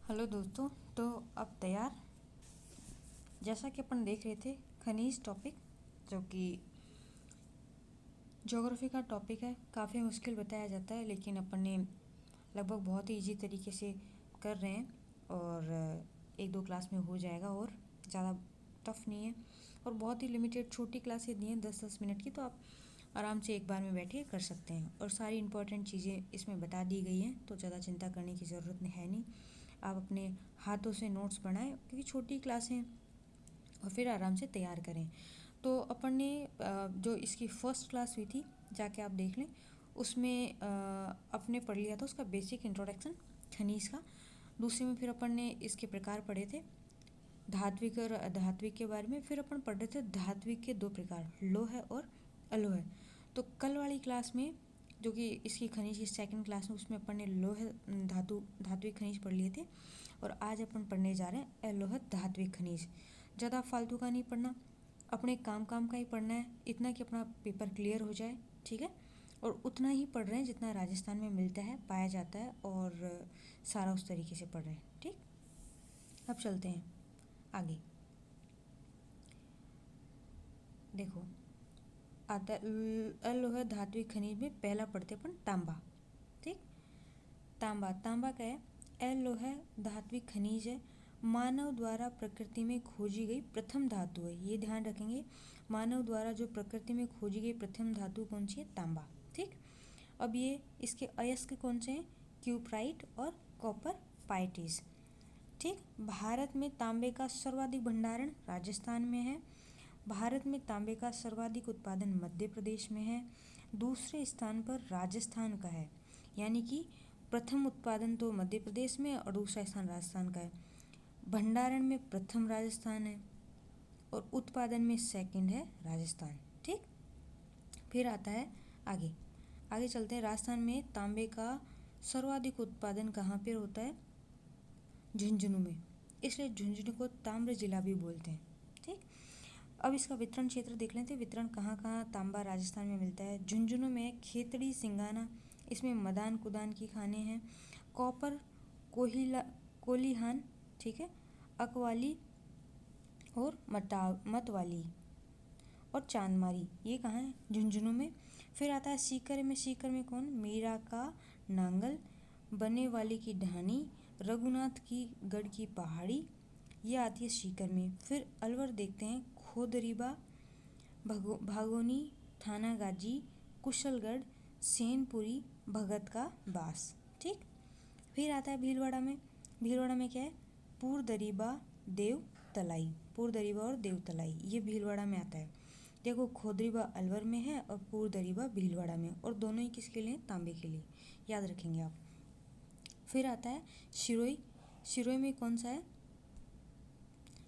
Hello दोस्तों। तो अब तैयार, जैसा कि अपन देख रहे थे खनिज टॉपिक, जो कि ज्योग्राफी का टॉपिक है। काफ़ी मुश्किल बताया जाता है, लेकिन अपन ने लगभग बहुत ही इजी तरीके से कर रहे हैं और एक दो क्लास में हो जाएगा और ज़्यादा टफ नहीं है। और बहुत ही लिमिटेड छोटी क्लासें दी हैं 10-10 मिनट की, तो आप आराम से एक बार में बैठे कर सकते हैं और सारी इंपॉर्टेंट चीज़ें इसमें बता दी गई हैं, तो ज़्यादा चिंता करने की ज़रूरत है नहीं। आप अपने हाथों से नोट्स बनाएं, क्योंकि छोटी क्लासें, और फिर आराम से तैयार करें। तो अपन ने जो इसकी फर्स्ट क्लास हुई थी, जाके आप देख लें, उसमें अपने पढ़ लिया था उसका बेसिक इंट्रोडक्शन खनिज का। दूसरे में फिर अपन ने इसके प्रकार पढ़े थे, धात्विक और अधात्विक के बारे में। फिर अपन पढ़ रहे थे धात्विक के दो प्रकार, लोह और अलोह। तो कल वाली क्लास में, जो कि इसकी खनिज की सेकंड क्लास में, उसमें अपन ने लोह धात्विक खनिज पढ़ लिए थे। और आज अपन पढ़ने जा रहे हैं अलोह धात्विक खनिज। ज़्यादा फालतू का नहीं पढ़ना, अपने काम काम का ही पढ़ना है, इतना कि अपना पेपर क्लियर हो जाए, ठीक है। और उतना ही पढ़ रहे हैं जितना राजस्थान में मिलता है, पाया जाता है, और सारा उस तरीके से पढ़ रहे हैं, ठीक। अब चलते हैं आगे। देखो, आता अलोह धात्विक खनिज में पहला पढ़ते अपन तांबा, ठीक। तांबा, तांबा क्या है? अलोह धात्विक खनिज है, मानव द्वारा प्रकृति में खोजी गई प्रथम धातु है। ये ध्यान रखेंगे, मानव द्वारा जो प्रकृति में खोजी गई प्रथम धातु कौन सी है? तांबा, ठीक। अब ये इसके अयस्क कौन से हैं? क्यूप्राइट और कॉपर पाइटिस, ठीक। भारत में तांबे का सर्वाधिक भंडारण राजस्थान में है। भारत में तांबे का सर्वाधिक उत्पादन मध्य प्रदेश में है। दूसरे स्थान पर राजस्थान का है, यानी कि प्रथम उत्पादन तो मध्य प्रदेश में और दूसरा स्थान राजस्थान का है। भंडारण में प्रथम राजस्थान है और उत्पादन में सेकंड है राजस्थान, ठीक। फिर आता है आगे, आगे चलते हैं। राजस्थान में तांबे का सर्वाधिक उत्पादन कहाँ पर होता है? झुंझुनू में, इसलिए झुंझुनू को ताम्र जिला भी बोलते हैं, ठीक। अब इसका वितरण क्षेत्र देख लेते हैं, वितरण कहाँ कहाँ तांबा राजस्थान में मिलता है। झुंझुनू में खेतड़ी सिंगाना, इसमें मदान कुदान की खाने हैं। कॉपर कोलिहान, ठीक है, अकवाली और मतवाली और चांदमारी, ये कहाँ है? झुंझुनू में। फिर आता है सीकर में, सीकर में कौन? मीरा का नांगल, बने वाली की ढानी, रघुनाथ की गढ़ की पहाड़ी, ये आती है सीकर में। फिर अलवर देखते हैं, खोदरीबा, भागोनी, थानागाजी, कुशलगढ़, सेनपुरी, भगत का बास, ठीक। फिर आता है भीलवाड़ा में, भीलवाड़ा में क्या है? पूरदरीबा, देव तलाई, पूरदरीबा और देव तलाई, ये भीलवाड़ा में आता है। देखो, खोदरीबा अलवर में है और पूरदरीबा भीलवाड़ा में, और दोनों ही किसके लिए? तांबे के लिए, याद रखेंगे आप। फिर आता है सिरोही, सिरोही में कौन सा है?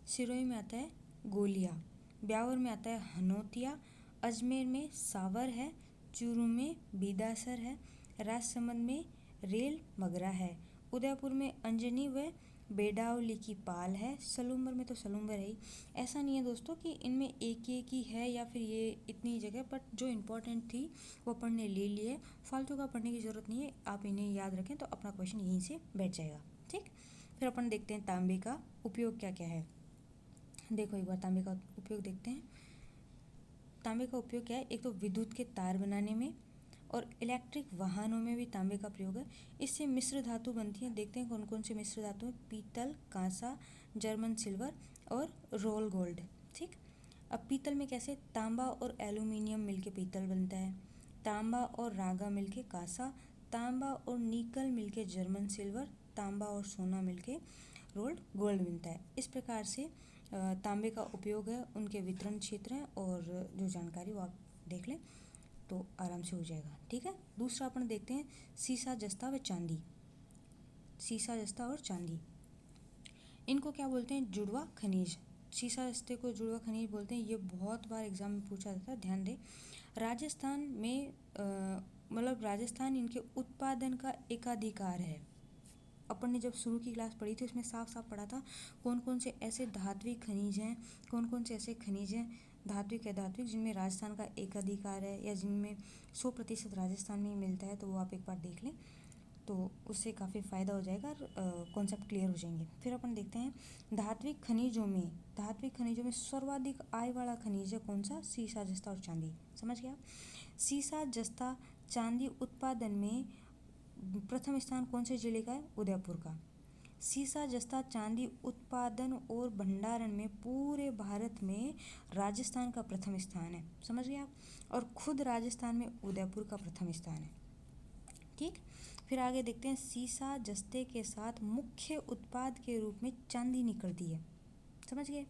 सिरोही में आता है गोलिया। ब्यावर में आता है हनोतिया। अजमेर में सावर है। चूरू में बीदासर है। राजसमंद में रेल मगरा है। उदयपुर में अंजनी व बेडावली की पाल है। सलूम्बर में तो सलूम्बर है ही। ऐसा नहीं है दोस्तों कि इनमें एक एक ही है या फिर ये इतनी जगह, बट जो इम्पोर्टेंट थी वो अपन ने ले ली है। फालतू का पढ़ने की ज़रूरत नहीं है, आप इन्हें याद रखें तो अपना क्वेश्चन यहीं से बैठ जाएगा, ठीक। फिर अपन देखते हैं तांबे का उपयोग क्या क्या है। देखो, एक बार तांबे का उपयोग देखते हैं। तांबे का उपयोग क्या है? एक तो विद्युत के तार बनाने में और इलेक्ट्रिक वाहनों में भी तांबे का प्रयोग है। इससे मिश्र धातु बनती हैं, देखते हैं कौन कौन से मिश्र धातु हैं। पीतल, कांसा, जर्मन सिल्वर और रोल गोल्ड, ठीक। अब पीतल में कैसे? तांबा और एल्यूमिनियम मिलके पीतल बनता है। तांबा और रागा मिलके कांसा, तांबा और निकल मिलके जर्मन सिल्वर, तांबा और सोना मिलके रोल्ड गोल्ड मिलता है। इस प्रकार से तांबे का उपयोग है, उनके वितरण क्षेत्र हैं, और जो जानकारी वो आप देख लें तो आराम से हो जाएगा, ठीक है। दूसरा अपन देखते हैं सीसा, जस्ता व चांदी। सीसा, जस्ता और चांदी, इनको क्या बोलते हैं? जुड़वा खनिज। सीसा जस्ते को जुड़वा खनिज बोलते हैं। ये बहुत बार एग्जाम में पूछा जाता है, ध्यान दें। राजस्थान में मतलब राजस्थान इनके उत्पादन का एकाधिकार है। अपन ने जब शुरू की क्लास पढ़ी थी उसमें साफ साफ पढ़ा था कौन कौन से ऐसे धात्विक खनिज हैं, कौन कौन से ऐसे खनिज हैं धात्विक अधात्विक जिनमें राजस्थान का एकाधिकार है या जिनमें 100% राजस्थान में ही मिलता है, तो वो आप एक बार देख लें। तो उससे काफ़ी फ़ायदा हो जाएगा और कॉन्सेप्ट क्लियर हो जाएंगे। फिर अपन देखते हैं धात्विक खनिजों में सर्वाधिक आय वाला खनिज है कौन सा? सीसा, जस्ता और चांदी। समझ गया? सीसा, जस्ता, चांदी उत्पादन में प्रथम स्थान कौन से जिले का है? उदयपुर का। सीसा, जस्ता, चांदी उत्पादन और भंडारण में पूरे भारत में राजस्थान का प्रथम स्थान है। समझ गए आप? और खुद राजस्थान में उदयपुर का प्रथम स्थान है। ठीक, फिर आगे देखते हैं सीसा, जस्ते के साथ मुख्य उत्पाद के रूप में चांदी निकलती है। समझ गए?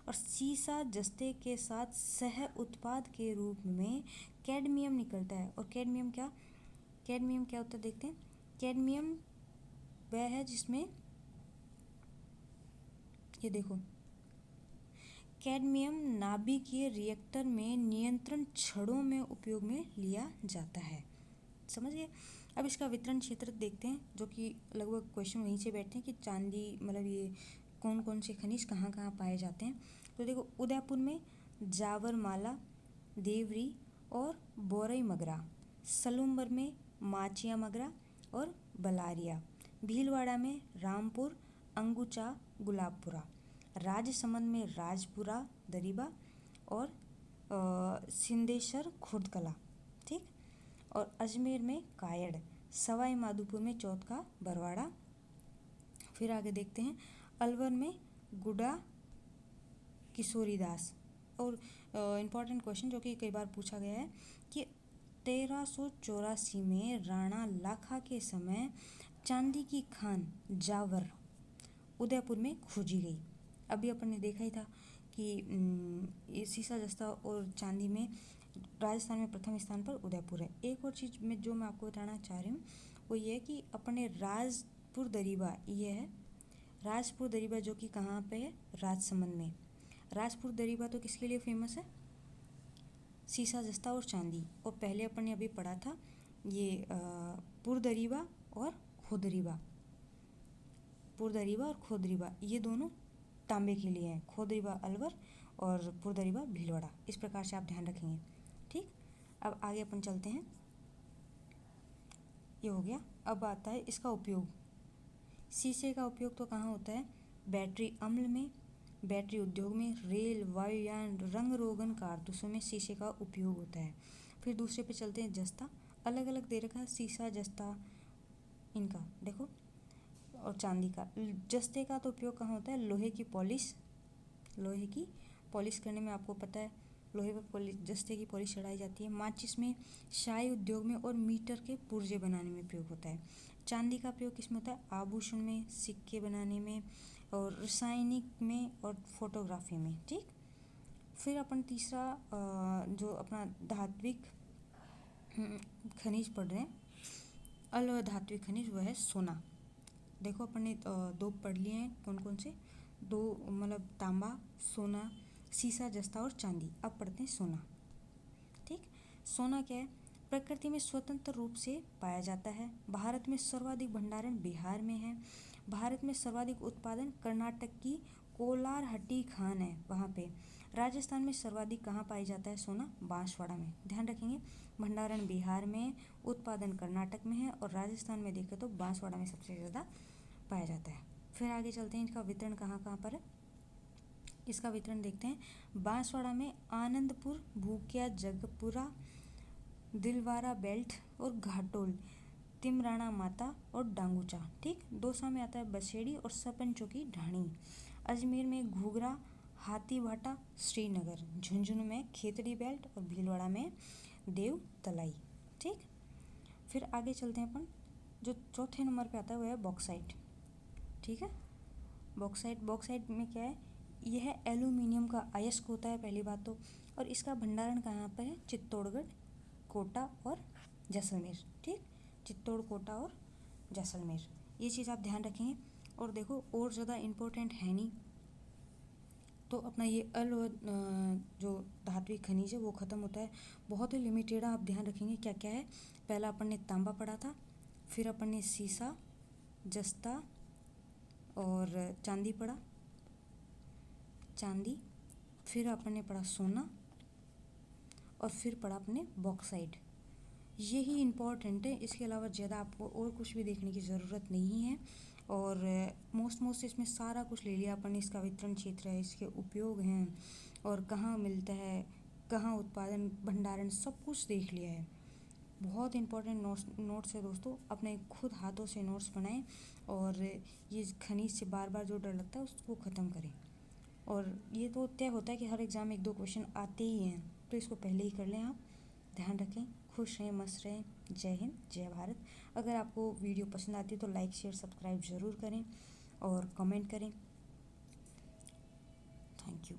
और सीसा, जस्ते के साथ सह उत्पाद के रूप में कैडमियम निकलता है। और कैडमियम क्या होता है देखते हैं। कैडमियम वह है जिसमें ये देखो, कैडमियम नाभिकीय रिएक्टर में नियंत्रण छड़ों में उपयोग में लिया जाता है। समझ गए? अब इसका वितरण क्षेत्र देखते हैं, जो कि लगभग क्वेश्चन वहीं से बैठते हैं कि चांदी मतलब ये कौन कौन से खनिज कहाँ कहाँ पाए जाते हैं। तो देखो, उदयपुर में जावरमाला, देवरी और बोरई मगरा, सलूम्बर में माचिया मगरा और बलारिया, भीलवाड़ा में रामपुर, अंगुचा, गुलाबपुरा, राजसमंद में राजपुरा दरीबा और सिंदेश्वर खुर्दकला। ठीक, और अजमेर में कायड़, सवाई माधोपुर में चौथ का बरवाड़ा। फिर आगे देखते हैं अलवर में गुडा किशोरीदास। और इम्पॉर्टेंट क्वेश्चन जो कि कई बार पूछा गया है कि 1384 में राणा लाखा के समय चांदी की खान जावर उदयपुर में खोजी गई। अभी अपन ने देखा ही था कि सीसा, जस्ता और चांदी में राजस्थान में प्रथम स्थान पर उदयपुर है। एक और चीज़ में जो मैं आपको बताना चाह रही हूँ वो ये है कि अपने राजपुर दरीबा, ये है राजपुर दरीबा, जो कि कहाँ पे है? राजसमंद में। राजपुर दरीबा तो किसके लिए फेमस है? सीसा, जस्ता और चांदी। और पहले अपन ने अभी पढ़ा था ये पुरदरीबा और खोदरीबा। पुरदरीबा और खोदरीबा ये दोनों तांबे के लिए हैं। खोदरीबा अलवर और पुरदरीबा भीलवाड़ा। इस प्रकार से आप ध्यान रखेंगे। ठीक, अब आगे अपन चलते हैं। ये हो गया। अब आता है इसका उपयोग। शीशे का उपयोग तो कहाँ होता है? बैटरी अम्ल में, बैटरी उद्योग में, रेल, वायुयान, रंग रोगन कारतूसों में शीशे का उपयोग होता है। फिर दूसरे पे चलते हैं जस्ता। अलग अलग दे रखा है सीसा, जस्ता, इनका देखो, और चांदी का। जस्ते का तो उपयोग कहाँ होता है? लोहे की पॉलिश करने में, आपको पता है लोहे पर पॉलिश, जस्ते की पॉलिश चढ़ाई जाती है। माचिस में, शाही उद्योग में और मीटर के पुर्जे बनाने में प्रयोग होता है। चांदी का प्रयोग किसमें होता है? आभूषण में, सिक्के बनाने में और रासायनिक में और फोटोग्राफी में। ठीक, फिर अपन तीसरा जो अपना धात्विक खनिज पढ़ रहे हैं, अलौह धात्विक खनिज, वह है सोना। देखो अपन ने दो पढ़ लिए हैं, कौन कौन से? दो मतलब तांबा, सोना, सीसा, जस्ता और चांदी। अब पढ़ते हैं सोना। ठीक, सोना क्या है? प्रकृति में स्वतंत्र रूप से पाया जाता है। भारत में सर्वाधिक भंडारण बिहार में है। भारत में सर्वाधिक उत्पादन कर्नाटक की कोलारहट्टी खान है, वहाँ पे। राजस्थान में सर्वाधिक कहाँ पाया जाता है सोना? बांसवाड़ा में। ध्यान रखेंगे, भंडारण बिहार में, उत्पादन कर्नाटक में है, और राजस्थान में देखें तो बांसवाड़ा में सबसे ज़्यादा पाया जाता है। फिर आगे चलते हैं, इनका वितरण कहाँ कहाँ पर है। इसका वितरण देखते हैं। बांसवाड़ा में आनंदपुर, भूकिया, जगपुरा, दिलवारा बेल्ट और घाटोल, तिमराना माता और डांगूचा। ठीक, दौसा में आता है बसेड़ी और सपन चौकी ढाणी। अजमेर में घूगरा, हाथीभाटा, श्रीनगर। झुंझुनू में खेतड़ी बेल्ट और भीलवाड़ा में देव तलाई। ठीक, फिर आगे चलते हैं अपन। जो चौथे नंबर पे आता है वह है बॉक्साइट। ठीक है, बॉक्साइट में क्या है? यह एल्यूमिनियम का अयस्क होता है, पहली बात तो। और इसका भंडारण कहाँ पर है? चित्तौड़गढ़, कोटा और जैसलमेर। ठीक, चित्तौड़, कोटा और जैसलमेर, ये चीज़ आप ध्यान रखेंगे। और देखो, और ज़्यादा इम्पोर्टेंट है नहीं, तो अपना ये जो धात्विक खनिज है वो ख़त्म होता है। बहुत ही लिमिटेड, आप ध्यान रखेंगे क्या क्या है। पहला अपन ने तांबा पढ़ा था, फिर अपन ने सीसा, जस्ता और चांदी पढ़ा, फिर अपन ने पढ़ा सोना, और फिर पढ़ा अपने बॉक्साइट। यही इम्पॉर्टेंट है, इसके अलावा ज़्यादा आपको और कुछ भी देखने की ज़रूरत नहीं है। और मोस्ट इसमें सारा कुछ ले लिया अपन, इसका वितरण क्षेत्र है, इसके उपयोग हैं और कहाँ मिलता है, कहाँ उत्पादन, भंडारण, सब कुछ देख लिया है। बहुत इंपॉर्टेंट नोट्स है दोस्तों, अपने खुद हाथों से नोट्स बनाएं और ये खनिज से बार बार जो डर लगता है उसको ख़त्म करें। और ये तो तय होता है कि हर एग्ज़ाम में 1-2 क्वेश्चन आते ही हैं, तो इसको पहले ही कर लें आप। ध्यान रखें, खुश रहें, मस्त रहें। जय हिंद, जय भारत। अगर आपको वीडियो पसंद आती है तो लाइक शेयर सब्सक्राइब ज़रूर करें और कमेंट करें। Thank you.